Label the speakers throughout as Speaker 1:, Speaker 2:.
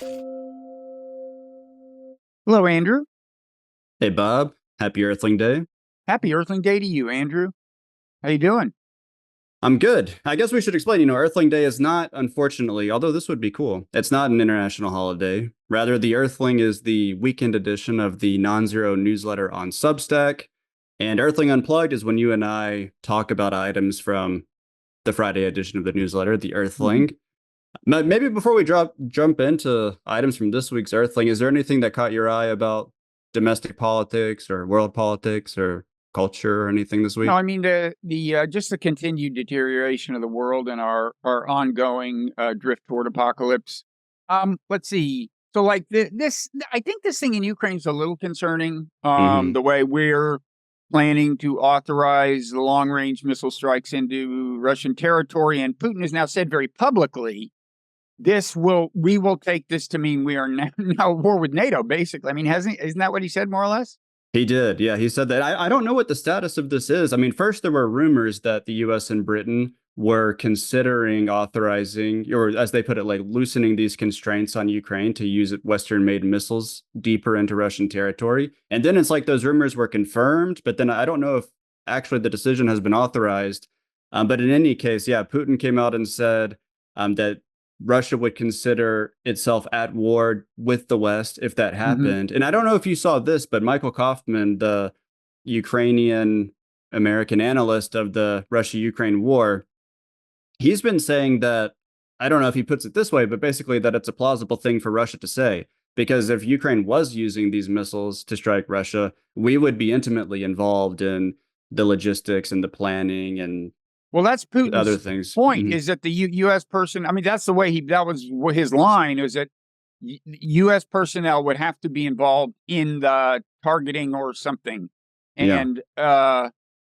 Speaker 1: Hello, Andrew.
Speaker 2: Hey Bob, happy Earthling Day.
Speaker 1: Happy Earthling Day to you, Andrew. How you doing?
Speaker 2: I'm good. I guess we should explain, Earthling Day is not, unfortunately, although this would be cool, it's not an international holiday. Rather, the Earthling is the weekend edition of the Nonzero Newsletter on Substack. And Earthling Unplugged is when you and I talk about items from the Friday edition of the newsletter, the
Speaker 1: hmm
Speaker 2: Earthling. Maybe before we jump into items from this week's Earthling, is there anything that caught your eye about domestic politics or world politics or culture or anything this
Speaker 1: No,
Speaker 2: week?
Speaker 1: I mean the just the continued deterioration of the world and our ongoing drift toward apocalypse. Let's see. So, like this, I think this thing in Ukraine is a little concerning.
Speaker 2: Hmm.
Speaker 1: The way we're planning to authorize the long range missile strikes into Russian territory, and Putin has now said very publicly we will take this to mean we are now at war with NATO, basically. I mean, isn't that what he said more or less?
Speaker 2: He did. Yeah, he said that. I don't know what the status of this is. I mean, first there were rumors that the US and Britain were considering authorizing, or as they put it, like loosening these constraints on Ukraine to use Western-made missiles deeper into Russian territory. And then it's like those rumors were confirmed, but then I don't know if actually the decision has been authorized. But in any case, yeah, Putin came out and said that Russia would consider itself at war with the West if that
Speaker 1: hmm
Speaker 2: happened. And I don't know if you saw this, but Michael Kaufman, the Ukrainian American analyst of the Russia-Ukraine war, he's been saying that, I don't know if he puts it this way, but basically that it's a plausible thing for Russia to say. Because if Ukraine was using these missiles to strike Russia, we would be intimately involved in the logistics and the planning and
Speaker 1: Well, that's
Speaker 2: other
Speaker 1: Putin's
Speaker 2: things.
Speaker 1: point.
Speaker 2: Mhm.
Speaker 1: Is that the U.S. person? I mean, that's the way that was his line. Is that U.S. personnel would have to be involved in the targeting or something,
Speaker 2: Yeah.
Speaker 1: and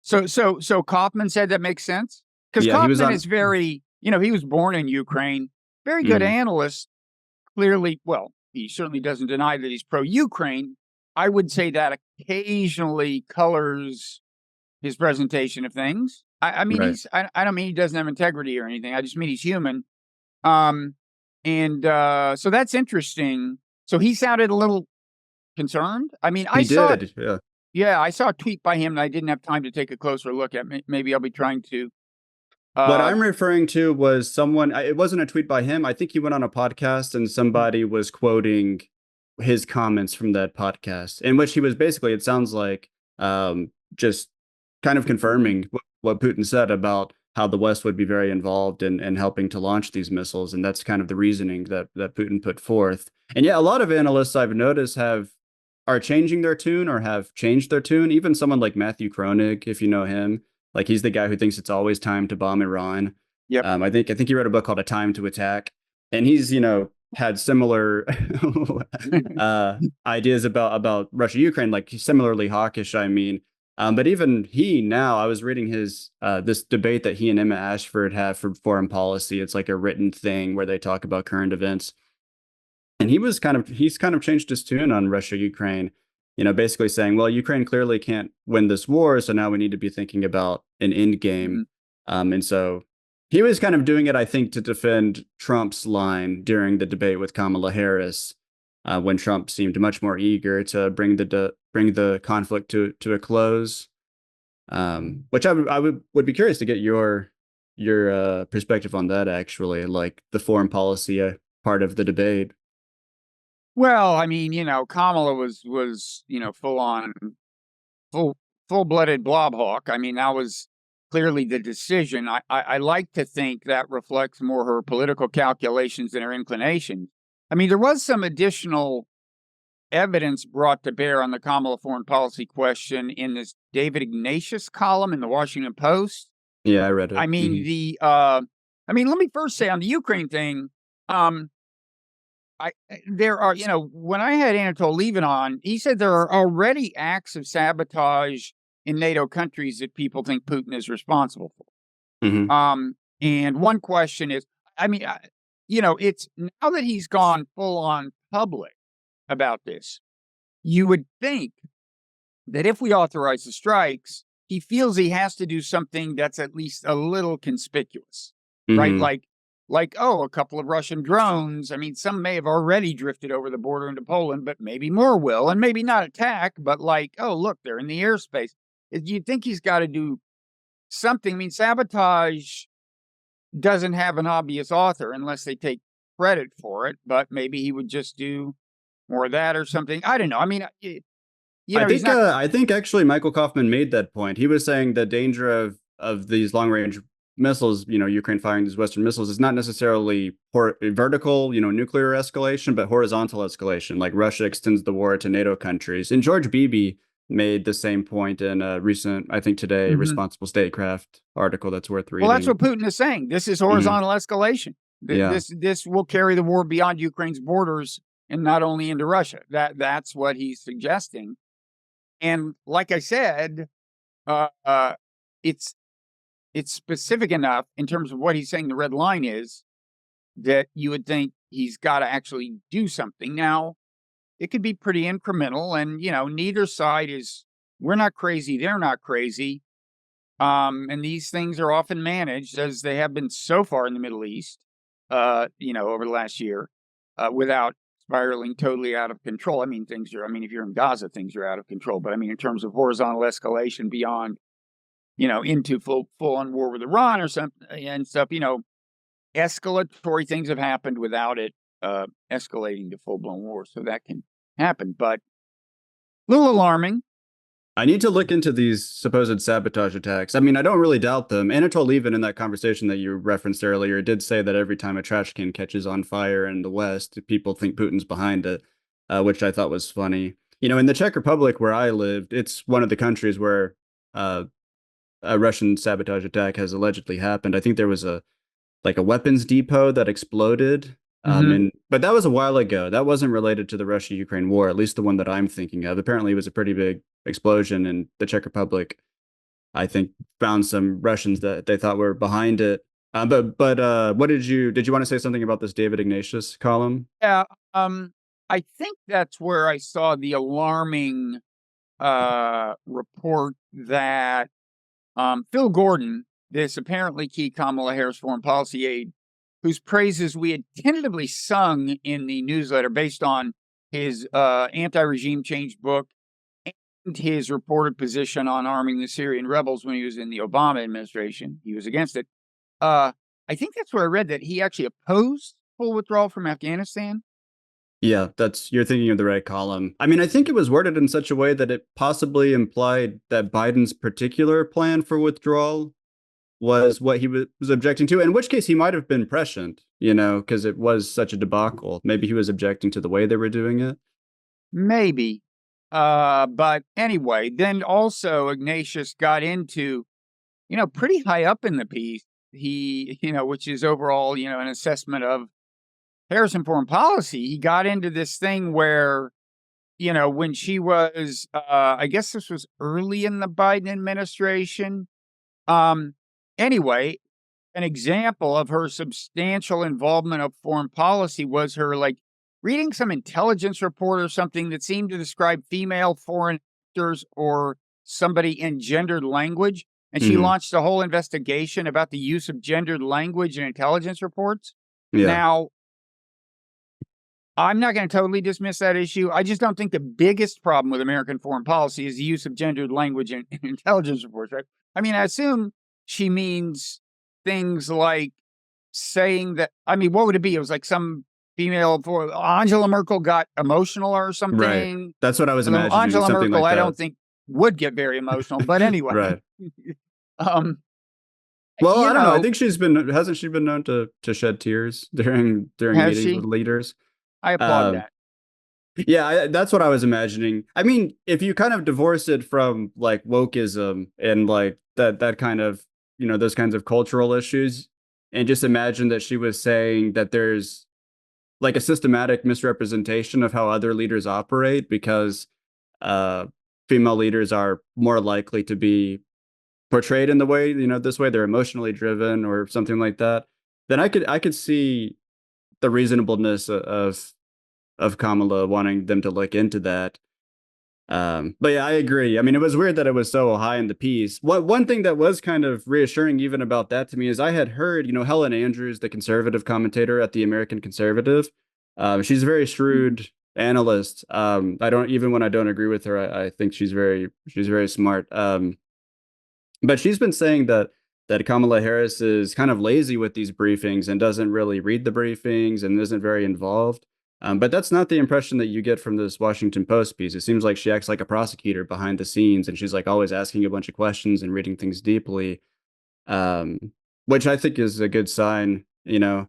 Speaker 1: so Kaufman said that makes sense because
Speaker 2: Yeah, he was
Speaker 1: Kaufman
Speaker 2: on.
Speaker 1: is very, he was born in Ukraine, very good
Speaker 2: Mhm.
Speaker 1: analyst. Clearly, well, he certainly doesn't deny that he's pro-Ukraine. I would say that occasionally colors his presentation of things. I mean,
Speaker 2: Right.
Speaker 1: I don't mean he doesn't have integrity or anything. I just mean he's human. And so that's interesting. So he sounded a little concerned. I mean,
Speaker 2: He did. Yeah.
Speaker 1: yeah, I saw a tweet by him that I didn't have time to take a closer look at. Maybe I'll be trying to.
Speaker 2: What
Speaker 1: Uh,
Speaker 2: I'm referring to was someone, it wasn't a tweet by him. I think he went on a podcast and somebody was quoting his comments from that podcast, in which he was basically, it sounds like, just kind of confirming what Putin said about how the West would be very involved in helping to launch these missiles. And that's kind of the reasoning that Putin put forth. And yeah, a lot of analysts I've noticed are changing their tune or have changed their tune. Even someone like Matthew Kronig, if you know him, like he's the guy who thinks it's always time to bomb Iran.
Speaker 1: yep.
Speaker 2: I think he wrote a book called A Time to Attack, and he's had similar ideas about Russia Ukraine, like he's similarly hawkish. I mean, but even he now, I was reading his this debate that he and Emma Ashford have for foreign policy. It's like a written thing where they talk about current events. And he's kind of changed his tune on Russia, Ukraine, basically saying, well, Ukraine clearly can't win this war. So now we need to be thinking about an end game.
Speaker 1: Mhm.
Speaker 2: And so he was kind of doing it, I think, to defend Trump's line during the debate with Kamala Harris, when Trump seemed much more eager to bring the conflict to a close. Which I would be curious to get your perspective on that, actually, like the foreign policy part of the debate.
Speaker 1: Well, I mean, Kamala was full on full full blooded blob hawk. I mean, that was clearly the decision. I like to think that reflects more her political calculations than her inclinations. I mean, there was some additional evidence brought to bear on the Kamala foreign policy question in this David Ignatius column in the Washington Post.
Speaker 2: Yeah, I read
Speaker 1: I
Speaker 2: it.
Speaker 1: mean,
Speaker 2: Hmm.
Speaker 1: let me first say on the Ukraine thing, um, there are, when I had Anatol Levin on, he said there are already acts of sabotage in NATO countries that people think Putin is responsible
Speaker 2: Hmm.
Speaker 1: for. And one question is, I mean, it's now that he's gone full on public about this, you would think that if we authorize the strikes, he feels he has to do something that's at least a little conspicuous, right?
Speaker 2: Hmm.
Speaker 1: like, oh, a couple of Russian drones. I mean, some may have already drifted over the border into Poland, but maybe more will, and maybe not attack, but like, oh, look, they're in the airspace. You'd think he's got to do something. I mean, sabotage doesn't have an obvious author unless they take credit for it, but maybe he would just do more of that or something. I don't know. I mean, he's not.
Speaker 2: I think actually Michael Kaufman made that point. He was saying the danger of these long range missiles, Ukraine firing these Western missiles, is not necessarily vertical, nuclear escalation, but horizontal escalation. Like Russia extends the war to NATO countries. And George Beebe made the same point in a recent, I think today, Responsible Statecraft article that's worth reading.
Speaker 1: Well, that's what Putin is saying. This is horizontal escalation.
Speaker 2: Yeah.
Speaker 1: This will carry the war beyond Ukraine's borders and not only into Russia. That's what he's suggesting. And like I said, it's specific enough in terms of what he's saying the red line is that you would think he's got to actually do something. Now, it could be pretty incremental, and neither side is. We're not crazy. They're not crazy. And these things are often managed, as they have been so far in the Middle East, over the last year, without spiraling totally out of control. I mean, if you're in Gaza, things are out of control. But I mean, in terms of horizontal escalation beyond, into full on war with Iran or something and stuff, escalatory things have happened without it escalating to full blown war. So that can happen, but a little alarming.
Speaker 2: I need to look into these supposed sabotage attacks. I mean, I don't really doubt them. Anatol Lieven, in that conversation that you referenced earlier, did say that every time a trash can catches on fire in the West, people think Putin's behind it, which I thought was funny. In the Czech Republic, where I lived, it's one of the countries where a Russian sabotage attack has allegedly happened. I think there was a weapons depot that exploded. But that was a while ago. That wasn't related to the Russia-Ukraine war, at least the one that I'm thinking of. Apparently, it was a pretty big explosion in the Czech Republic. I think found some Russians that they thought were behind it. But what did you want to say something about this David Ignatius column?
Speaker 1: Yeah, I think that's where I saw the alarming report that Phil Gordon, this apparently key Kamala Harris foreign policy aide, whose praises we had tentatively sung in the newsletter based on his anti-regime change book and his reported position on arming the Syrian rebels when he was in the Obama administration. He was against it. I think that's where I read that he actually opposed full withdrawal from Afghanistan.
Speaker 2: Yeah, you're thinking of the right column. I mean, I think it was worded in such a way that it possibly implied that Biden's particular plan for withdrawal was what he was objecting to, in which case he might have been prescient, because it was such a debacle. Maybe he was objecting to the way they were doing it.
Speaker 1: Maybe. But anyway, then also Ignatius got into, pretty high up in the piece, he, which is overall, an assessment of Harrison foreign policy. He got into this thing where, when she was, I guess this was early in the Biden administration. Anyway, an example of her substantial involvement of foreign policy was her reading some intelligence report or something that seemed to describe female foreign actors or somebody in gendered language. And she launched a whole investigation about the use of gendered language in intelligence reports. Yeah. Now, I'm not going to totally dismiss that issue. I just don't think the biggest problem with American foreign policy is the use of gendered language in intelligence reports, right? I mean, I assume she means things like saying that, what would it be? It was like some female, Angela Merkel got emotional or something.
Speaker 2: Right. That's what I was imagining.
Speaker 1: Angela
Speaker 2: something
Speaker 1: Merkel,
Speaker 2: like
Speaker 1: I
Speaker 2: that.
Speaker 1: don't think would get very emotional, but anyway.
Speaker 2: Right. Well, I don't know. I think hasn't she been known to shed tears during meetings with leaders?
Speaker 1: I applaud that.
Speaker 2: Yeah, that's what I was imagining. I mean, if you kind of divorce it from wokeism and that kind of, those kinds of cultural issues, and just imagine that she was saying that there's a systematic misrepresentation of how other leaders operate because female leaders are more likely to be portrayed in the way, this way, they're emotionally driven or something like that, then I could see the reasonableness of Kamala wanting them to look into that. But yeah, I agree. I mean, it was weird that it was so high in the piece. One thing that was kind of reassuring even about that to me is I had heard, Helen Andrews, the conservative commentator at the American Conservative. She's a very shrewd analyst. I don't even when I don't agree with her, I think she's very smart. But she's been saying that Kamala Harris is kind of lazy with these briefings and doesn't really read the briefings and isn't very involved. But that's not the impression that you get from this Washington Post piece. It seems like she acts like a prosecutor behind the scenes, and she's like always asking a bunch of questions and reading things deeply, um, which I think is a good sign. And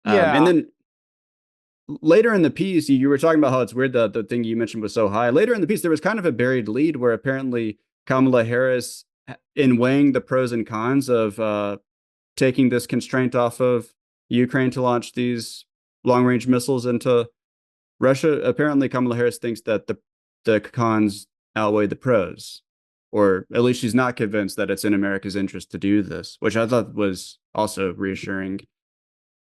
Speaker 1: Yeah.
Speaker 2: then later in the piece, you were talking about how it's weird that the thing you mentioned was so high. Later in the piece, there was kind of a buried lead where apparently Kamala Harris, in weighing the pros and cons of taking this constraint off of Ukraine to launch these long range missiles into Russia, apparently Kamala Harris thinks that the cons outweigh the pros, or at least she's not convinced that it's in America's interest to do this, which I thought was also reassuring.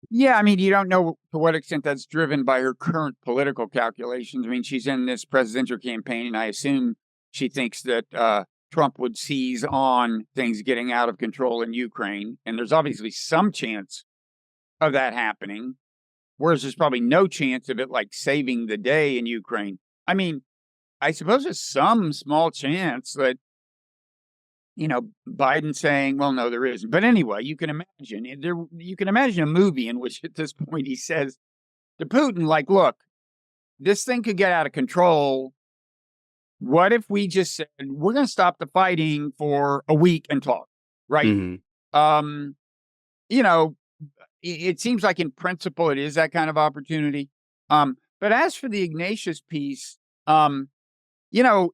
Speaker 1: Yeah, I mean, you don't know to what extent that's driven by her current political calculations. I mean, she's in this presidential campaign, and I assume she thinks that Trump would seize on things getting out of control in Ukraine. And there's obviously some chance of that happening, whereas there's probably no chance of it like saving the day in Ukraine. I mean, I suppose there's some small chance that Biden saying, well, no, there isn't. But anyway, you can imagine a movie in which at this point he says to Putin, like, look, this thing could get out of control. What if we just said, we're going to stop the fighting for a week and talk, right?
Speaker 2: Mm-hmm.
Speaker 1: Um, you know, it seems like in principle, it is that kind of opportunity. But as for the Ignatius piece, you know,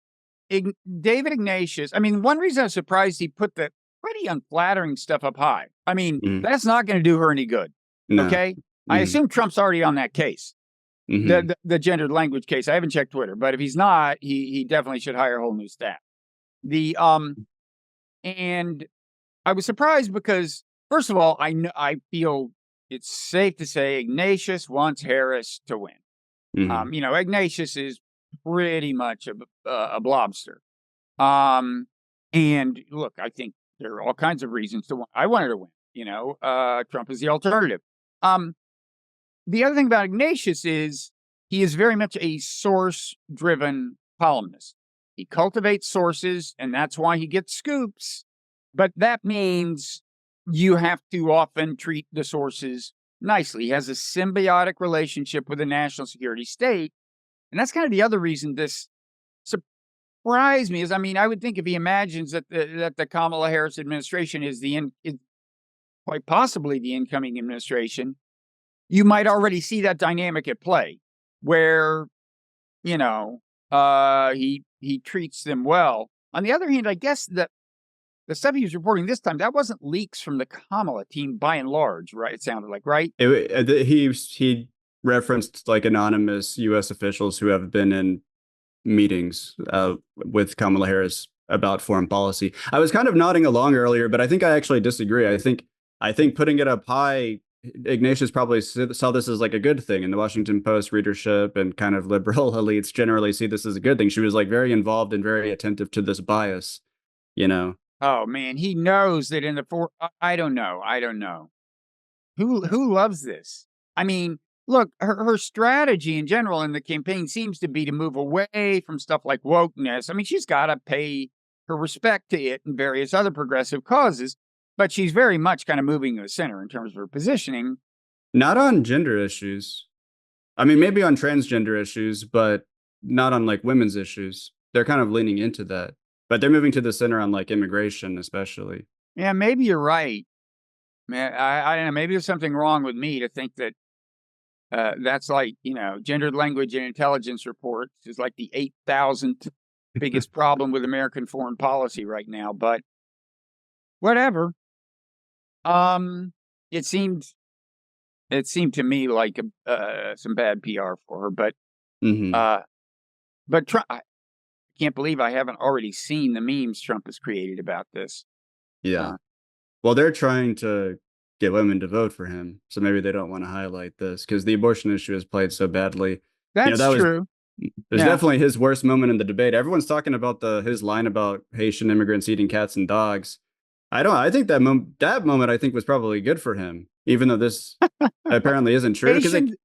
Speaker 1: David Ignatius, I mean, one reason I'm surprised he put the pretty unflattering stuff up high. I mean,
Speaker 2: Mm-hmm.
Speaker 1: that's not going to do her any good.
Speaker 2: No.
Speaker 1: Okay. I
Speaker 2: Mm-hmm.
Speaker 1: assume Trump's already on that case,
Speaker 2: Mm-hmm.
Speaker 1: the gendered language case. I haven't checked Twitter, but if he's not, he definitely should hire a whole new staff. And I was surprised because, first of all, I feel it's safe to say Ignatius wants Harris to win.
Speaker 2: Mm-hmm.
Speaker 1: Ignatius is pretty much a blobster. And look, I think there are all kinds of reasons to win. I wanted to win. Trump is the alternative. The other thing about Ignatius is he is very much a source-driven columnist. He cultivates sources, and that's why he gets scoops. But that means you have to often treat the sources nicely. He has a symbiotic relationship with the national security state. And that's kind of the other reason this surprised me is, I mean, I would think if he imagines that the Kamala Harris administration is quite possibly the incoming administration, you might already see that dynamic at play where, he treats them well. On the other hand, I guess that the stuff he was reporting this time, that wasn't leaks from the Kamala team by and large, right? It sounded like, right?
Speaker 2: He referenced like anonymous U.S. officials who have been in meetings with Kamala Harris about foreign policy. I was kind of nodding along earlier, but I think I actually disagree. I think putting it up high, Ignatius probably saw this as like a good thing, and the Washington Post readership and kind of liberal elites generally see this as a good thing. She was like very involved and very attentive to this bias, you know.
Speaker 1: Oh man, he knows that in the I don't know. Who loves this? I mean, look, her strategy in general in the campaign seems to be to move away from stuff like wokeness. I mean, she's got to pay her respect to it and various other progressive causes, but she's very much kind of moving to the center in terms of her positioning.
Speaker 2: Not on gender issues. I mean, maybe on transgender issues, but not on like women's issues. They're kind of leaning into that, but they're moving to the center on like immigration, especially.
Speaker 1: Yeah, maybe you're right. Man, I don't know. Maybe there's something wrong with me to think that that's like, gendered language and intelligence reports is like the 8,000th biggest problem with American foreign policy right now. But whatever. It seemed to me like some bad PR for her. But
Speaker 2: Mm-hmm.
Speaker 1: I can't believe I haven't already seen the memes Trump has created about this.
Speaker 2: Yeah. Well, they're trying to get women to vote for him, so maybe they don't want to highlight this because the abortion issue is played so badly.
Speaker 1: That's
Speaker 2: That was
Speaker 1: true.
Speaker 2: It was
Speaker 1: Yeah.
Speaker 2: definitely his worst moment in the debate. Everyone's talking about his line about Haitian immigrants eating cats and dogs. I think that moment I think was probably good for him, even though this apparently isn't true. Because
Speaker 1: Haitian,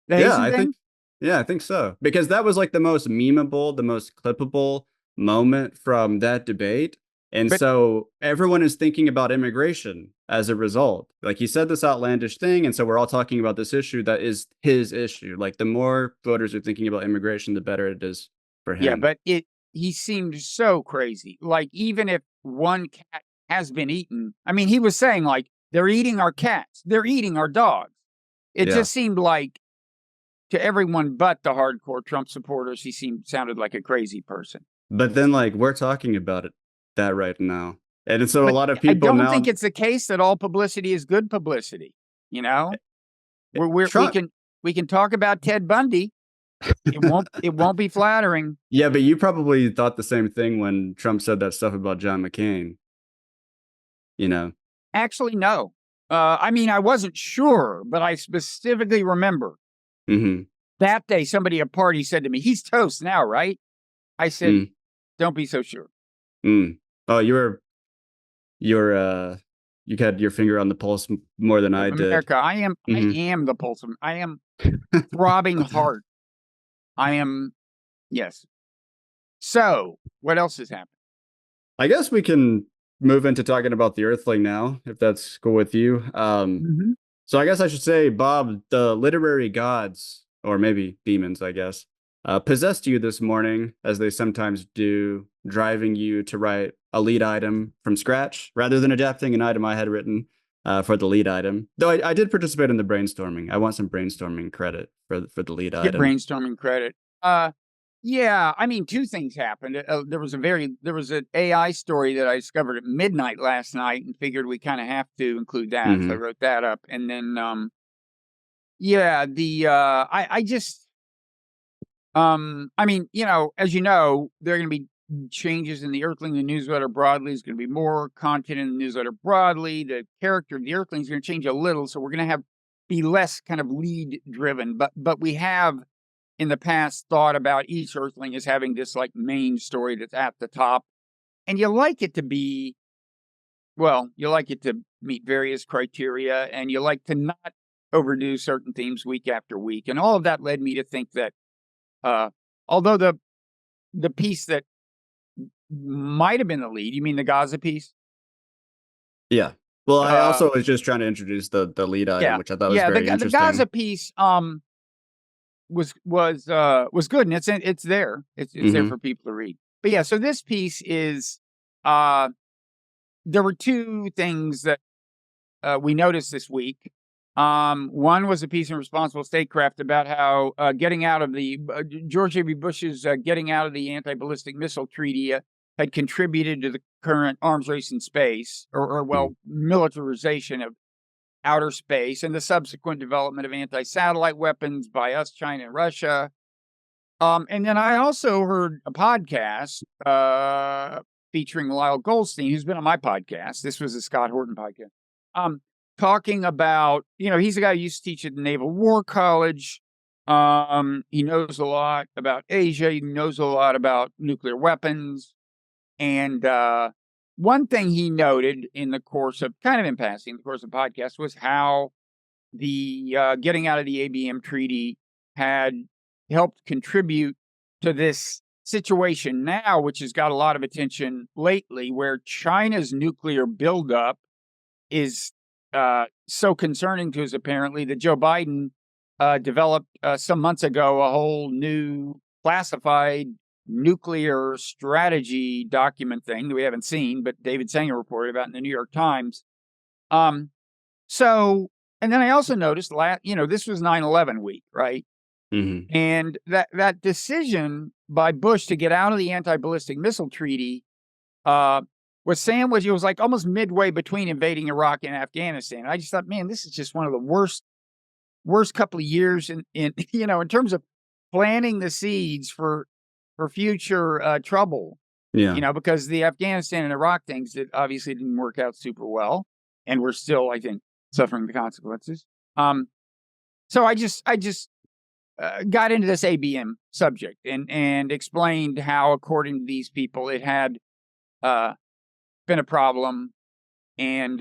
Speaker 1: the
Speaker 2: yeah,
Speaker 1: Haitian thing?
Speaker 2: I think so. Because that was like the most memeable, the most clippable moment from that debate. And
Speaker 1: But
Speaker 2: so everyone is thinking about immigration as a result. Like he said this outlandish thing. And so we're all talking about this issue that is his issue. Like the more voters are thinking about immigration, the better it is for
Speaker 1: yeah,
Speaker 2: him.
Speaker 1: but he seemed so crazy. Like, even if one cat has been eaten, I mean, he was saying, like, they're eating our cats, they're eating our dogs. It
Speaker 2: Yeah.
Speaker 1: just seemed like, to everyone but the hardcore Trump supporters, he sounded like a crazy person.
Speaker 2: But then like we're talking about that right now. And so a
Speaker 1: But
Speaker 2: lot of
Speaker 1: I
Speaker 2: people
Speaker 1: don't think
Speaker 2: now
Speaker 1: it's the case that all publicity is good publicity. You know,
Speaker 2: Trump.
Speaker 1: we can talk about Ted Bundy. It won't be flattering.
Speaker 2: Yeah, but you probably thought the same thing when Trump said that stuff about John McCain, you know.
Speaker 1: Actually, no. I mean, I wasn't sure, but I specifically remember
Speaker 2: Mm-hmm.
Speaker 1: that day somebody at a party said to me, "He's toast now, right?" I said,
Speaker 2: Mm,
Speaker 1: "Don't be so sure."
Speaker 2: mm. Oh, you're you had your finger on the pulse more than I
Speaker 1: Of
Speaker 2: did.
Speaker 1: America, I
Speaker 2: Mm-hmm.
Speaker 1: am the pulse of, I am throbbing heart. I am, yes. So, what else has happened?
Speaker 2: I guess we can move into talking about the Earthling now, if that's cool with you.
Speaker 1: Mm-hmm.
Speaker 2: So I guess I should say, Bob, the literary gods, or maybe demons, I guess, possessed you this morning, as they sometimes do, driving you to write a lead item from scratch rather than adapting an item I had written for the lead item. Though I did participate in the brainstorming. I want some brainstorming credit for the lead
Speaker 1: Get
Speaker 2: item.
Speaker 1: brainstorming credit. Yeah, I mean, two things happened. There was an AI story that I discovered at midnight last night, and figured we kind of have to include that. So I
Speaker 2: Mm-hmm.
Speaker 1: wrote that up, and then yeah, I just I mean, as you know, there are going to be changes in the Earthling, the newsletter broadly. There's going to be more content in the newsletter broadly. The character of the Earthling is going to change a little, so we're going to be less kind of lead driven. But we have in the past thought about each Earthling as having this like main story that's at the top, and you like it to be, well, you like it to meet various criteria, and you like to not overdo certain themes week after week, and all of that led me to think that uh, although the piece that might have been the lead, you mean the Gaza piece?
Speaker 2: Yeah. Well, I
Speaker 1: Uh,
Speaker 2: also was just trying to introduce the lead item,
Speaker 1: yeah,
Speaker 2: which I thought was
Speaker 1: yeah.
Speaker 2: very
Speaker 1: The Gaza
Speaker 2: interesting.
Speaker 1: piece was good, and it's there. It's there
Speaker 2: Mm-hmm.
Speaker 1: for people to read. But yeah, so this piece is uh there were two things that we noticed this week. One was a piece in Responsible Statecraft about how getting out of the George W. Bush's getting out of the anti-ballistic missile treaty had contributed to the current arms race in space, or
Speaker 2: Mm-hmm.
Speaker 1: well, militarization of outer space, and the subsequent development of anti-satellite weapons by us, China, and Russia. And then I also heard a podcast featuring Lyle Goldstein, who's been on my podcast. This was a Scott Horton podcast. Talking about, he's a guy who used to teach at the Naval War College. He knows a lot about Asia. He knows a lot about nuclear weapons. And one thing he noted in the course of, kind of in passing, in the course of the podcast, was how the getting out of the ABM treaty had helped contribute to this situation now, which has got a lot of attention lately, where China's nuclear buildup is so concerning to us, apparently, that Joe Biden developed some months ago a whole new classified nuclear strategy document thing that we haven't seen, but David Sanger reported about in the New York Times. Um, so, and then I also noticed this was 9/11 week, right?
Speaker 2: Mm-hmm.
Speaker 1: And that decision by Bush to get out of the anti-ballistic missile treaty uh, was sandwiched. It was like almost midway between invading Iraq and Afghanistan. I just thought, man, this is just one of the worst couple of years in in terms of planting the seeds for future trouble.
Speaker 2: Yeah.
Speaker 1: Because the Afghanistan and Iraq things that obviously didn't work out super well, and we're still, I think, suffering the consequences. So I just got into this ABM subject and explained how, according to these people, it had been a problem. And,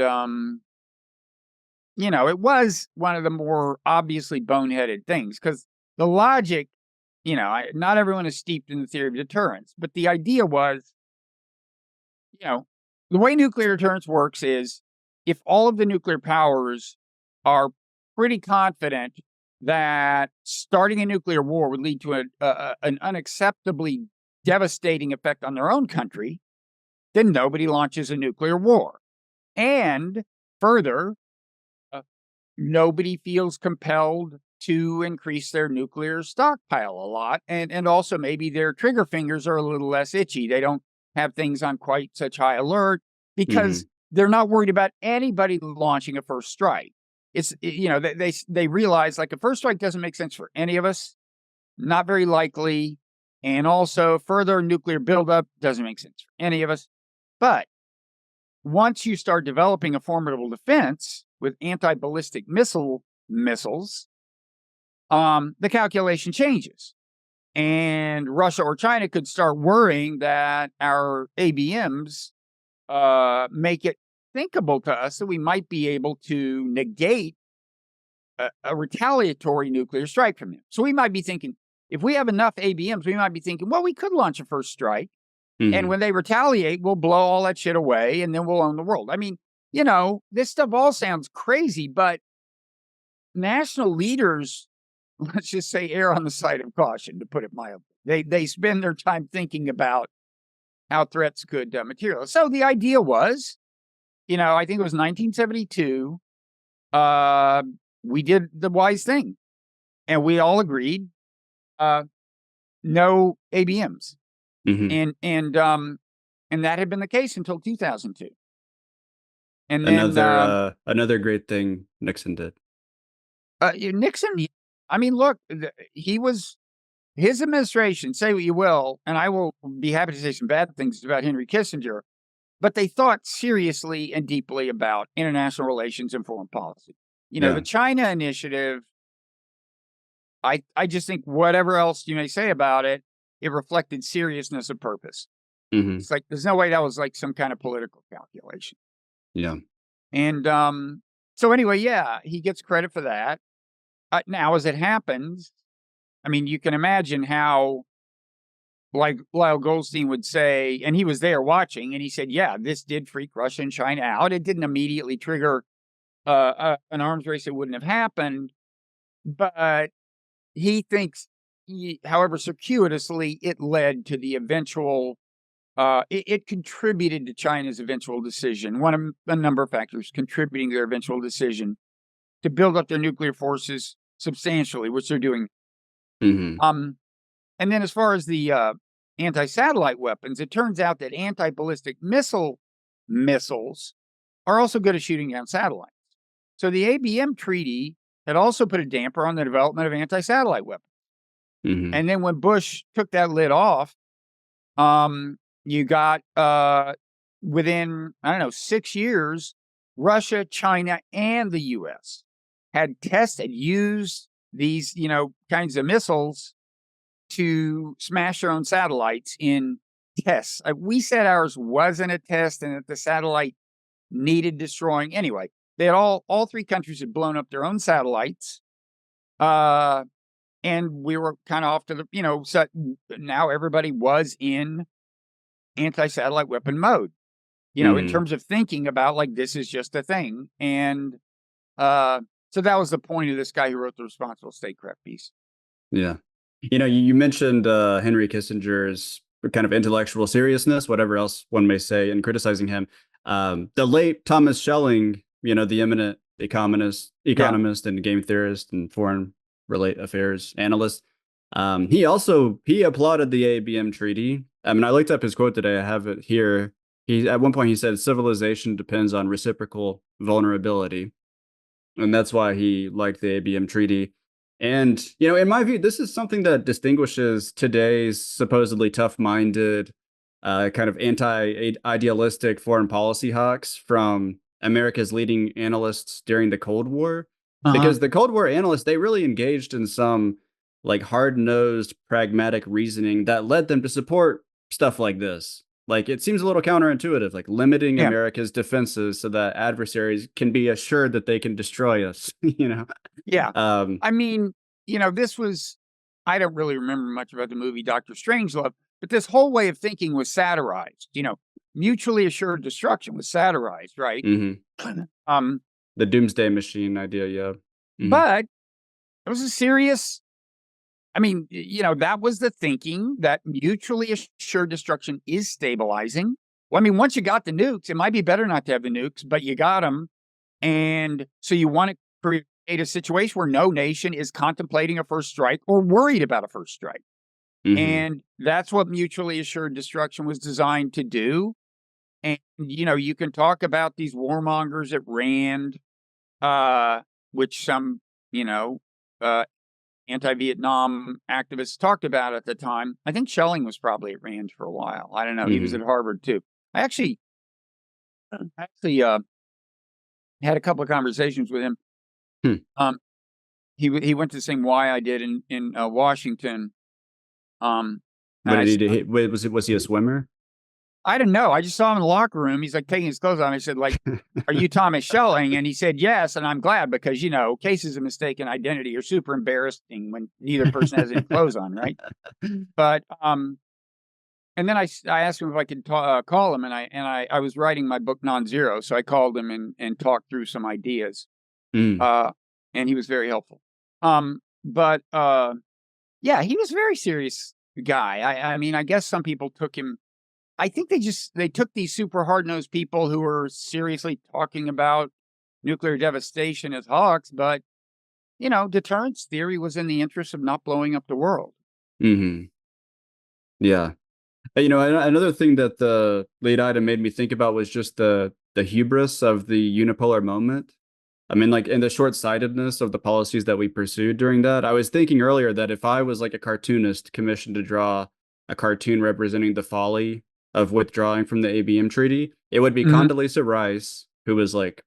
Speaker 1: it was one of the more obviously boneheaded things, because the logic, not everyone is steeped in the theory of deterrence, but the idea was, the way nuclear deterrence works is if all of the nuclear powers are pretty confident that starting a nuclear war would lead to an unacceptably devastating effect on their own country, then nobody launches a nuclear war. And further, nobody feels compelled to increase their nuclear stockpile a lot. And also maybe their trigger fingers are a little less itchy. They don't have things on quite such high alert because they're not worried about anybody launching a first strike. It's, they realize like a first strike doesn't make sense for any of us, not very likely. And also further nuclear buildup doesn't make sense for any of us. But once you start developing a formidable defense with anti-ballistic missiles, the calculation changes. And Russia or China could start worrying that our ABMs make it thinkable to us that we might be able to negate a retaliatory nuclear strike from them. So we might be thinking, if we have enough ABMs, we might be thinking, well, we could launch a first strike. And when they retaliate, we'll blow all that shit away and then we'll own the world. I mean, this stuff all sounds crazy, but national leaders, let's just say, err on the side of caution, to put it mildly. They spend their time thinking about how threats could materialize. So the idea was, I think it was 1972, we did the wise thing. And we all agreed, no ABMs. And that had been the case until 2002. And then
Speaker 2: another great thing Nixon did.
Speaker 1: Nixon, I mean, look, his administration, say what you will, and I will be happy to say some bad things about Henry Kissinger, but they thought seriously and deeply about international relations and foreign policy. The China initiative, I just think whatever else you may say about it, it reflected seriousness of purpose. It's like, there's no way that was like some kind of political calculation.
Speaker 2: Yeah.
Speaker 1: And so anyway, he gets credit for that. Now, as it happens, I mean, you can imagine how, like Lyle Goldstein would say, and he was there watching, and he said, this did freak Russia and China out. It didn't immediately trigger an arms race that wouldn't have happened. But he thinks, however circuitously, it led to the eventual, it contributed to China's eventual decision. One of a number of factors contributing to their eventual decision to build up their nuclear forces substantially, which they're doing. And then as far as the anti-satellite weapons, it turns out that anti-ballistic missiles are also good at shooting down satellites. So the ABM treaty had also put a damper on the development of anti-satellite weapons. And then when Bush took that lid off, you got, within, 6 years, Russia, China, and the U.S. had used these, kinds of missiles to smash their own satellites in tests. We said ours wasn't a test and that the satellite needed destroying. Anyway, they had all three countries had blown up their own satellites. And we were kind of off to the, so now everybody was in anti-satellite weapon mode, in terms of thinking about like, this is just a thing. And so that was the point of this guy who wrote the Responsible Statecraft piece.
Speaker 2: Yeah. You mentioned Henry Kissinger's kind of intellectual seriousness, whatever else one may say, in criticizing him. The late Thomas Schelling, the eminent economist and game theorist and foreign affairs analyst, he applauded the ABM treaty. I mean, I looked up his quote today. I have it here. At one point he said, "Civilization depends on reciprocal vulnerability," and that's why he liked the ABM treaty. And in my view, this is something that distinguishes today's supposedly tough-minded, kind of anti-idealistic foreign policy hawks from America's leading analysts during the Cold War. Because the Cold War analysts, they really engaged in some like hard-nosed pragmatic reasoning that led them to support stuff like this. Like it seems a little counterintuitive, like limiting
Speaker 1: Yeah.
Speaker 2: America's defenses so that adversaries can be assured that they can destroy us, you know.
Speaker 1: Yeah.
Speaker 2: Um,
Speaker 1: I mean, this was, I don't really remember much about the movie Doctor Strangelove, but this whole way of thinking was satirized. Mutually assured destruction was satirized, right?
Speaker 2: mhm.
Speaker 1: um,
Speaker 2: The doomsday machine idea, yeah. Mhm.
Speaker 1: but it was a serious, I mean, that was the thinking, that mutually assured destruction is stabilizing. Well, I mean, once you got the nukes, it might be better not to have the nukes, but you got them. And so you want to create a situation where no nation is contemplating a first strike or worried about a first strike.
Speaker 2: Mhm.
Speaker 1: And that's what mutually assured destruction was designed to do. And, you can talk about these warmongers at Rand, which some, uh, anti-Vietnam activists talked about at the time. I think Schelling was probably at Rand for a while. I don't know. He was
Speaker 2: Mhm.
Speaker 1: at Harvard too. I actually had a couple of conversations with him.
Speaker 2: Hmm.
Speaker 1: Um, he went to the same Y I did in Washington.
Speaker 2: What
Speaker 1: And
Speaker 2: did he do? Wait, was he a swimmer?
Speaker 1: I didn't know. I just saw him in the locker room. He's like taking his clothes off. I said, like, "Are you Thomas Schelling?" And he said, "Yes." And I'm glad because cases of mistaken identity are super embarrassing when neither person has any clothes on, right? But and then I asked him if I could call him, and I was writing my book Nonzero, so I called him and talked through some ideas.
Speaker 2: Mm.
Speaker 1: Uh, and he was very helpful. But yeah, he was a very serious guy. I mean, I guess some people took him. I think they took these super hard-nosed people who were seriously talking about nuclear devastation as hawks, but deterrence theory was in the interest of not blowing up the world.
Speaker 2: Mhm. Yeah. Another thing that the lead item made me think about was just the hubris of the unipolar moment. I mean, like in the short-sightedness of the policies that we pursued during that. I was thinking earlier that if I was like a cartoonist commissioned to draw a cartoon representing the folly of withdrawing from the ABM treaty, it would be
Speaker 1: Mhm.
Speaker 2: Condoleezza Rice, who was like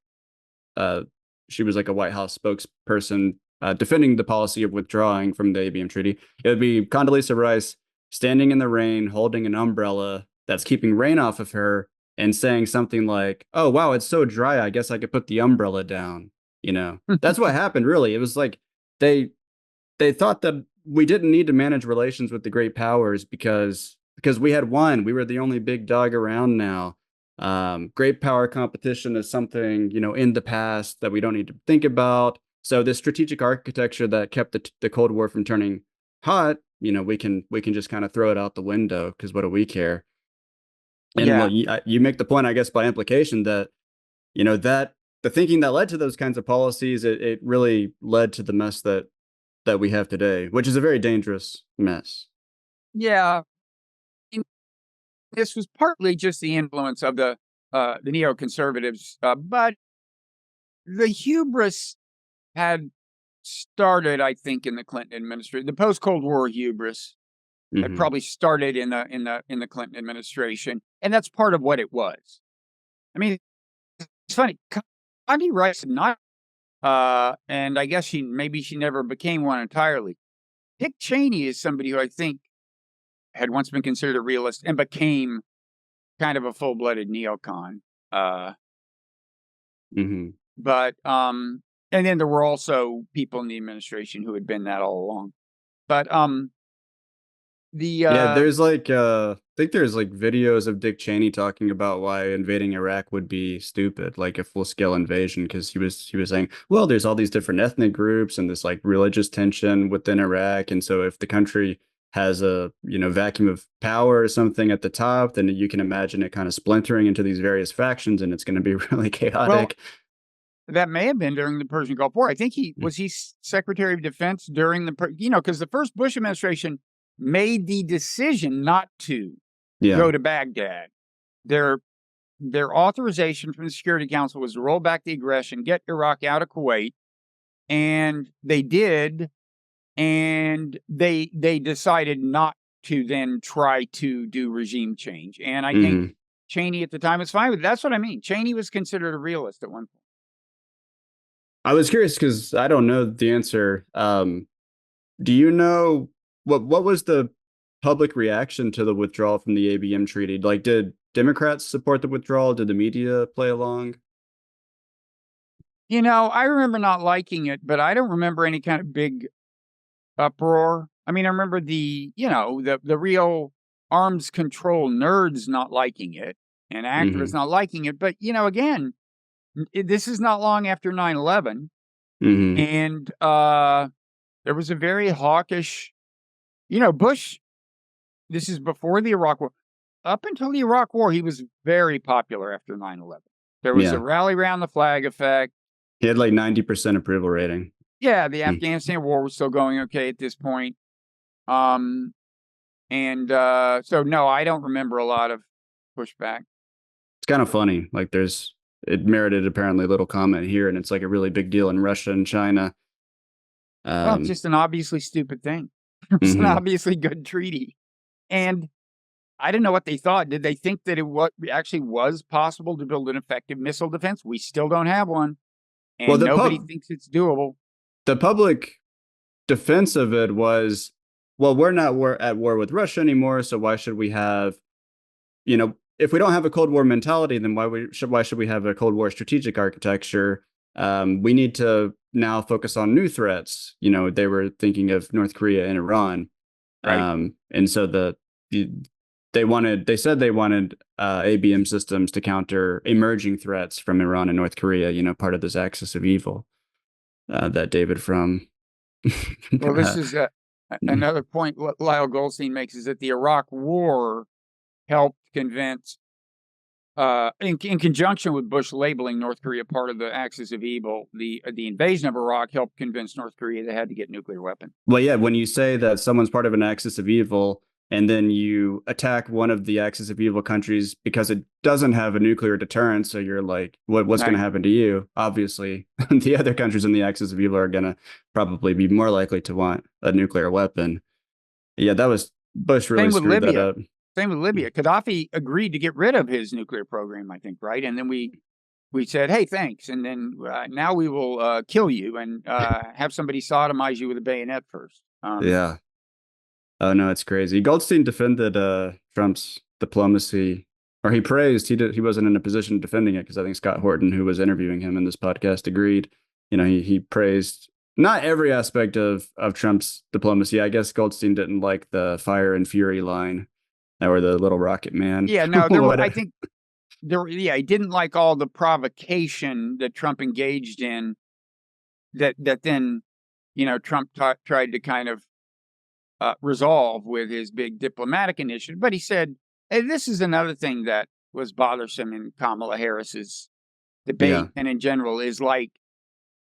Speaker 2: uh she was like a White House spokesperson defending the policy of withdrawing from the ABM treaty. It would be Condoleezza Rice standing in the rain, holding an umbrella that's keeping rain off of her, and saying something like, "Oh wow, it's so dry. I guess I could put the umbrella down." That's what happened. Really, it was like they they thought that we didn't need to manage relations with the great powers because we had won. We were the only big dog around now. Great power competition is something in the past that we don't need to think about. So this strategic architecture that kept the Cold War from turning hot, we can just kind of throw it out the window because what do we care? And well,
Speaker 1: Yeah.
Speaker 2: you make the point, I guess, by implication that that the thinking that led to those kinds of policies, it really led to the mess that we have today, which is a very dangerous mess.
Speaker 1: Yeah. And this was partly just the influence of the neoconservatives, but the hubris had started, I think, in the Clinton administration. The post-Cold War hubris had
Speaker 2: Hmm.
Speaker 1: probably started in the Clinton administration, and that's part of what it was. I mean, it's funny. Condi Rice did not, and I guess she never became one entirely. Dick Cheney is somebody who I think had once been considered a realist and became kind of a full-blooded neocon. Uh,
Speaker 2: Hmm.
Speaker 1: but and then there were also people in the administration who had been that all along. But the
Speaker 2: Yeah, there's like I think there's like videos of Dick Cheney talking about why invading Iraq would be stupid, like a full-scale invasion, because he was saying, well, there's all these different ethnic groups and this like religious tension within Iraq, and so if the country has a vacuum of power or something at the top, then you can imagine it kind of splintering into these various factions, and it's going to be really
Speaker 1: well,
Speaker 2: chaotic.
Speaker 1: that may have been during the Persian Gulf War. I think he Secretary of Defense during because the first Bush administration made the decision not to
Speaker 2: Yeah.
Speaker 1: go to Baghdad. Their their authorization from the Security Council was to roll back the aggression, get Iraq out of Kuwait, and they did. And they decided not to then try to do regime change. And I think
Speaker 2: Hmm.
Speaker 1: Cheney at the time was fine with it. That's what I mean. Cheney was considered a realist at one point.
Speaker 2: I was curious because I don't know the answer. Do you know what was the public reaction to the withdrawal from the ABM treaty? Like, did Democrats support the withdrawal? Did the media play along?
Speaker 1: I remember not liking it, but I don't remember any kind of big uproar. I mean, I remember the real arms control nerds not liking it and activists
Speaker 2: Hmm.
Speaker 1: not liking it. But, again, this is not long after 9/11,
Speaker 2: Hmm.
Speaker 1: and there was a very hawkish, Bush. This is before the Iraq War. Up until the Iraq War, he was very popular after 9/11. There was a
Speaker 2: Yeah.
Speaker 1: rally around the flag effect.
Speaker 2: He had like 90% approval rating.
Speaker 1: Yeah, the
Speaker 2: Mm.
Speaker 1: Afghanistan war was still going okay at this point. Um, and so no, I don't remember a lot of pushback.
Speaker 2: It's kind of funny. Like it merited apparently little comment here, and it's like a really big deal in Russia and China.
Speaker 1: Well, it's
Speaker 2: Um,
Speaker 1: just an obviously stupid thing. It's an
Speaker 2: mhm.
Speaker 1: obviously good treaty. And I don't know what they thought. Did they think that it actually was possible to build an effective missile defense? We still don't have one,
Speaker 2: Well,
Speaker 1: and nobody thinks it's doable.
Speaker 2: the public defense of it was, well, we're not at war with Russia anymore, so why should we have, if we don't have a Cold War mentality, then why should we have a Cold War strategic architecture? We need to now focus on new threats. They were thinking of North Korea and Iran,
Speaker 1: Right.
Speaker 2: and so they said they wanted ABM systems to counter emerging threats from Iran and North Korea. Part of this axis of evil that David from.
Speaker 1: Well, this is another point what Lyle Goldstein makes is that the Iraq War helped convince, in conjunction with Bush labeling North Korea part of the axis of evil, the invasion of Iraq helped convince North Korea they had to get nuclear weapons.
Speaker 2: Well, yeah, when you say that someone's part of an axis of evil and then you attack one of the axis of evil countries because it doesn't have a nuclear deterrent, so you're like, what's going to
Speaker 1: Right.
Speaker 2: happen to you? Obviously, the other countries in the axis of evil are going to probably be more likely to want a nuclear weapon. Yeah, that was Bush really
Speaker 1: Same with
Speaker 2: screwed that
Speaker 1: Libya.
Speaker 2: up.
Speaker 1: Same with Libya. Gaddafi agreed to get rid of his nuclear program, I think, right? And then we said, "Hey, thanks," and then now we will kill you and have somebody sodomize you with a bayonet first.
Speaker 2: Yeah. Oh no, it's crazy. Goldstein defended Trump's diplomacy, or he praised. He wasn't in a position of defending it because I think Scott Horton, who was interviewing him in this podcast, agreed. He praised not every aspect of Trump's diplomacy. I guess Goldstein didn't like the fire and fury line, or the little rocket man.
Speaker 1: Yeah, no, there were. I
Speaker 2: Whatever.
Speaker 1: think there. Yeah, he didn't like all the provocation that Trump engaged in. That then, Trump tried to kind of resolve with his big diplomatic initiative. But he said, hey, this is another thing that was bothersome in Kamala Harris's
Speaker 2: Yeah.
Speaker 1: debate and in general is like,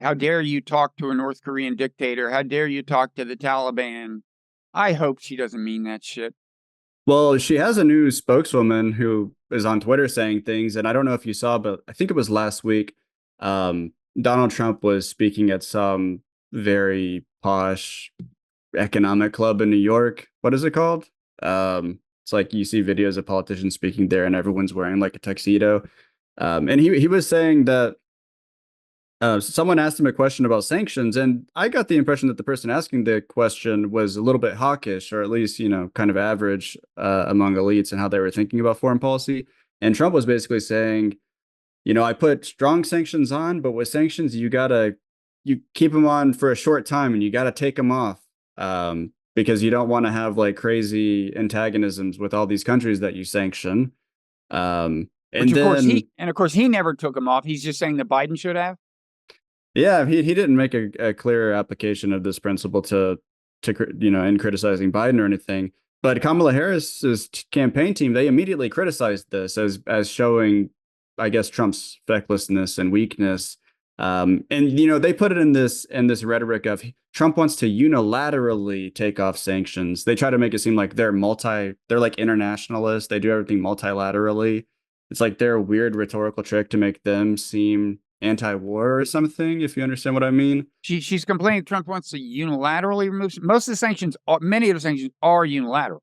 Speaker 1: how dare you talk to a North Korean dictator? How dare you talk to the Taliban? I hope she doesn't mean that shit.
Speaker 2: Well, she has a new spokeswoman who is on Twitter saying things, and I don't know if you saw, but I think it was last week. Donald Trump was speaking at some very posh economic club in New York. What is it called? It's like you see videos of politicians speaking there, and everyone's wearing like a tuxedo. And he was saying that someone asked him a question about sanctions, and I got the impression that the person asking the question was a little bit hawkish, or at least, kind of average among elites and how they were thinking about foreign policy. And Trump was basically saying, I put strong sanctions on, but with sanctions, you keep them on for a short time and you gotta take them off. Because you don't want to have like crazy antagonisms with all these countries that you sanction.
Speaker 1: Which
Speaker 2: And
Speaker 1: of course
Speaker 2: then
Speaker 1: he never took them off. He's just saying that Biden should have.
Speaker 2: Yeah, he didn't make a clear application of this principle in criticizing Biden or anything. But Kamala Harris's campaign team, they immediately criticized this as showing, I guess, Trump's fecklessness and weakness. And they put it in this rhetoric of Trump wants to unilaterally take off sanctions. They try to make it seem like they're like internationalists. They do everything multilaterally. It's like their weird rhetorical trick to make them seem anti-war or something, if you understand what I mean.
Speaker 1: She's complaining Trump wants to unilaterally remove most of the sanctions. Many of the sanctions are unilateral.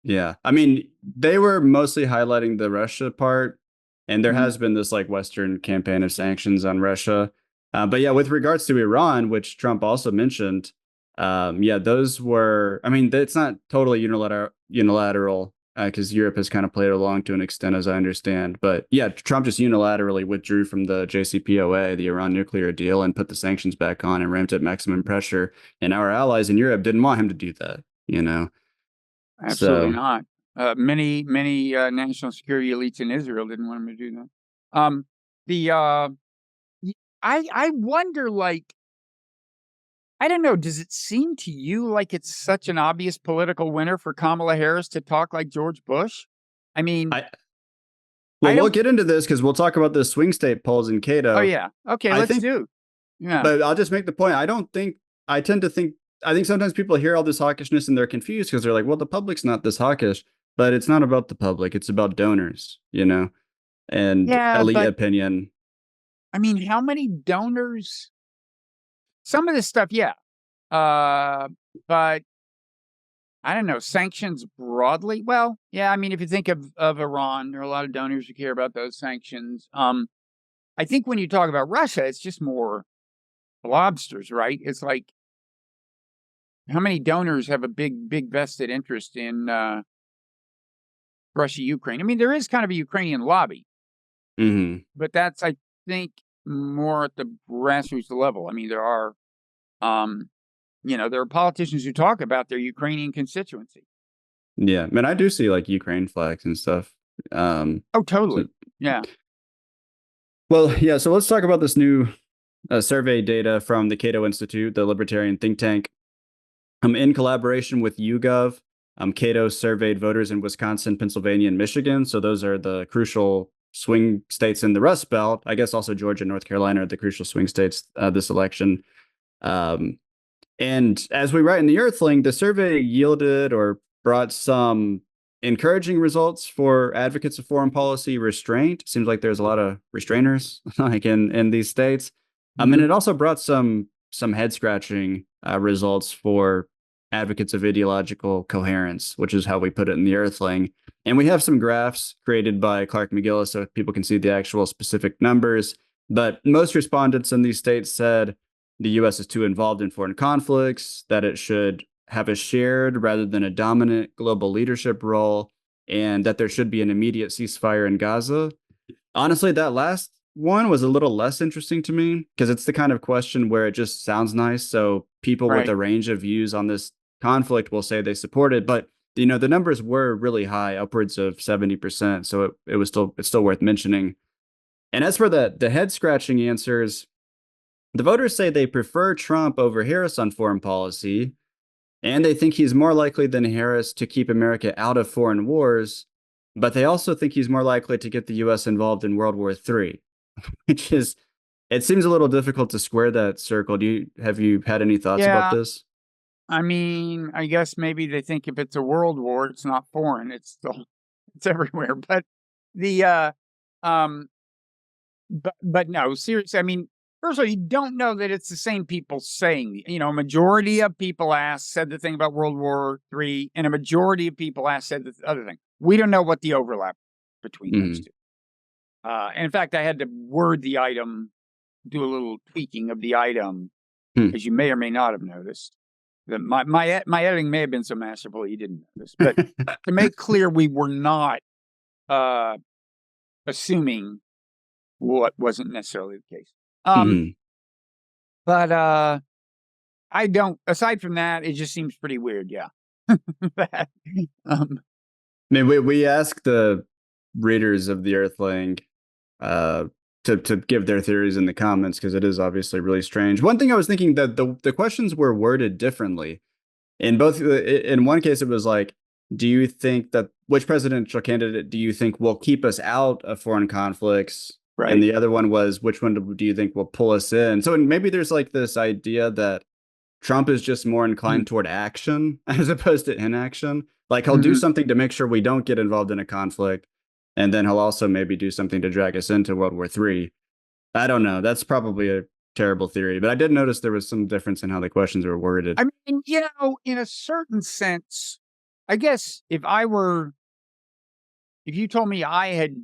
Speaker 2: Yeah. I mean, they were mostly highlighting the Russia part, and there
Speaker 1: Mhm.
Speaker 2: has been this like Western campaign of sanctions on Russia. But yeah, with regards to Iran, which Trump also mentioned, Yeah, those were, I mean, it's not totally unilateral because Europe has kind of played along to an extent, as I understand. But yeah, Trump just unilaterally withdrew from the JCPOA, the Iran nuclear deal, and put the sanctions back on and ramped up maximum pressure. And our allies in Europe didn't want him to do that, you know?
Speaker 1: Absolutely
Speaker 2: So
Speaker 1: not. Many national security elites in Israel didn't want him to do that. The I wonder, like, I don't know, does it seem to you like it's such an obvious political winner for Kamala Harris to talk like George Bush? I mean,
Speaker 2: I, well,
Speaker 1: I
Speaker 2: we'll
Speaker 1: don't.
Speaker 2: get into this because we'll talk about the swing state polls in
Speaker 1: Oh
Speaker 2: Cato.
Speaker 1: yeah, okay,
Speaker 2: I
Speaker 1: let's
Speaker 2: think,
Speaker 1: do. Yeah,
Speaker 2: but I'll just make the point. I don't think, I tend to think, I think sometimes people hear all this hawkishness and they're confused because they're like, well, the public's not this hawkish, but it's not about the public. It's about donors, and
Speaker 1: yeah,
Speaker 2: elite
Speaker 1: but
Speaker 2: opinion.
Speaker 1: I mean, how many donors? Some of this stuff, yeah, but I don't know, sanctions broadly. Well, yeah, I mean, if you think of Iran, there are a lot of donors who care about those sanctions. I think when you talk about Russia, it's just more lobsters, right? It's like how many donors have a big vested interest in Russia, Ukraine? I mean, there is kind of a Ukrainian lobby,
Speaker 2: Hmm.
Speaker 1: but that's, I think, more at the grassroots level. I mean, um, there are politicians who talk about their Ukrainian constituency.
Speaker 2: Yeah, man, I do see like Ukraine flags and stuff.
Speaker 1: Oh,
Speaker 2: So,
Speaker 1: totally. Yeah.
Speaker 2: well, yeah. So let's talk about this new survey data from the Cato Institute, the libertarian think tank. In collaboration with YouGov, Cato surveyed voters in Wisconsin, Pennsylvania, and Michigan. So those are the crucial swing states in the Rust Belt. I guess also Georgia and North Carolina are the crucial swing states this election. Um, and as we write in the Earthling, the survey yielded or brought some encouraging results for advocates of foreign policy restraint. Seems like there's a lot of restrainers like in these states. And
Speaker 1: Hmm.
Speaker 2: it also brought some head scratching results for advocates of ideological coherence, which is how we put it in the Earthling. And we have some graphs created by Clark McGillis so people can see the actual specific numbers. But most respondents in these states said the US is too involved in foreign conflicts, that it should have a shared rather than a dominant global leadership role, and that there should be an immediate ceasefire in Gaza. Honestly, that last one was a little less interesting to me because it's the kind of question where it just sounds nice. So people with
Speaker 1: Right.
Speaker 2: a range of views on this conflict will say they support it, but the numbers were really high, upwards of 70%. So it's still worth mentioning. And as for the head scratching answers, the voters say they prefer Trump over Harris on foreign policy, and they think he's more likely than Harris to keep America out of foreign wars, but they also think he's more likely to get the US involved in World War III, which is, it seems a little difficult to square that circle. Have you had any thoughts about
Speaker 1: Yeah.
Speaker 2: this?
Speaker 1: I mean, I guess maybe they think if it's a world war, it's not foreign. It's still it's everywhere. But the um but no, seriously, I mean, first of all, you don't know that it's the same people saying, a majority of people asked said the thing about World War III, and a majority of people asked said the other thing. We don't know what the overlap between those
Speaker 2: Mm-hmm.
Speaker 1: two. And in fact, I had to word the item, do a little tweaking of the item,
Speaker 2: Hmm.
Speaker 1: as you may or may not have noticed. That my editing may have been so masterful you didn't notice, but to make clear, we were not assuming what wasn't necessarily the case.
Speaker 2: Mm-hmm.
Speaker 1: But I don't. Aside from that, it just seems pretty weird. Yeah. That, um,
Speaker 2: I mean, we asked the readers of the Earthling uh, to give their theories in the comments because it is obviously really strange. One thing I was thinking that the questions were worded differently. In one case, it was like, do you think that which presidential candidate do you think will keep us out of foreign conflicts? And
Speaker 1: right.
Speaker 2: the other one was, which one do you think will pull us in? So maybe there's like this idea that Trump is just more inclined toward action as opposed to inaction. Like he'll do
Speaker 1: Mm-hmm.
Speaker 2: something to make sure we don't get involved in a conflict, and then he'll also maybe do something to drag us into World War III. I don't know. That's probably a terrible theory, but I did notice there was some difference in how the questions were worded.
Speaker 1: I mean, in a certain sense, I guess if you told me I had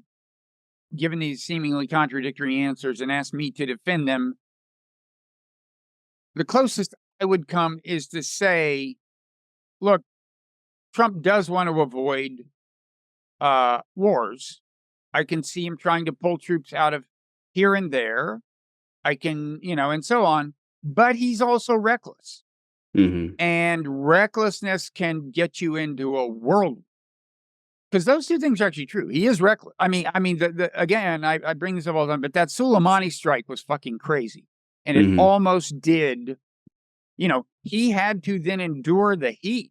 Speaker 1: given these seemingly contradictory answers and asked me to defend them, the closest I would come is to say, look, Trump does want to avoid wars. I can see him trying to pull troops out of here and there. I can, and so on. But he's also reckless.
Speaker 2: Mm-hmm.
Speaker 1: And recklessness can get you into a world. Because those two things are actually true. He is reckless. Again, I bring this up all the time, but that Soleimani strike was fucking crazy. And it almost did, he had to then endure the heat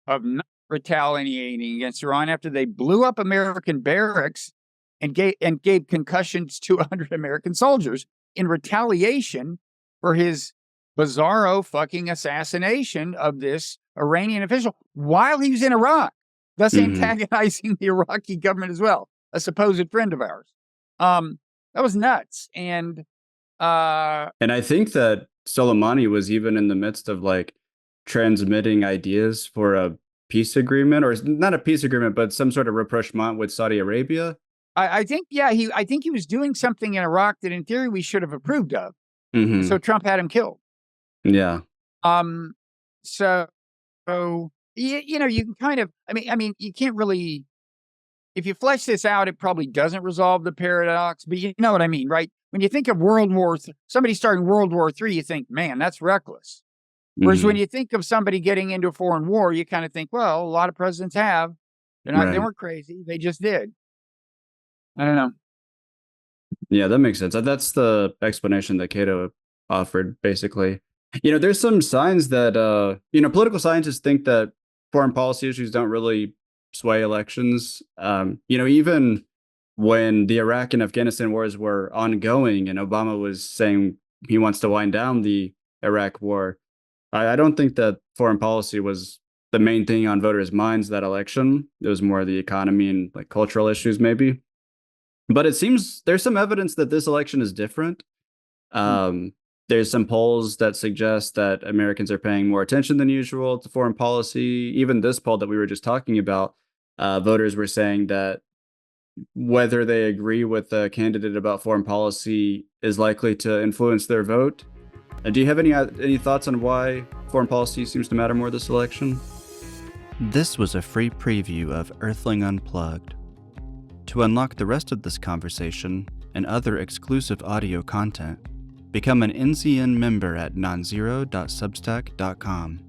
Speaker 1: of not retaliating against Iran after they blew up American barracks and gave concussions to 100 American soldiers in retaliation for his bizarro fucking assassination of this Iranian official while he was in Iraq, thus antagonizing the Iraqi government as well, a supposed friend of ours. That was nuts. And
Speaker 2: I think that Soleimani was even in the midst of like transmitting ideas for a peace agreement, or not a peace agreement, but some sort of rapprochement with Saudi Arabia.
Speaker 1: I think he was doing something in Iraq that in theory we should have approved of. So Trump had him killed.
Speaker 2: Yeah.
Speaker 1: So you can kind of, you can't really, if you flesh this out, it probably doesn't resolve the paradox, but you know what I mean, right? When you think of somebody starting World War III, you think, man, that's reckless. Whereas when you think of somebody getting into a foreign war, you kind of think, well, a lot of presidents have. They weren't crazy. They just did. I don't know.
Speaker 2: Yeah, that makes sense. That's the explanation that Cato offered, basically. There's some signs that, political scientists think that foreign policy issues don't really sway elections. Even when the Iraq and Afghanistan wars were ongoing and Obama was saying he wants to wind down the Iraq war, I don't think that foreign policy was the main thing on voters' minds that election. It was more the economy and like cultural issues, maybe. But it seems there's some evidence that this election is different. There's some polls that suggest that Americans are paying more attention than usual to foreign policy. Even this poll that we were just talking about, voters were saying that whether they agree with the candidate about foreign policy is likely to influence their vote. Do you have any thoughts on why foreign policy seems to matter more this election?
Speaker 3: This was a free preview of Earthling Unplugged. To unlock the rest of this conversation and other exclusive audio content, become an NZN member at nonzero.substack.com.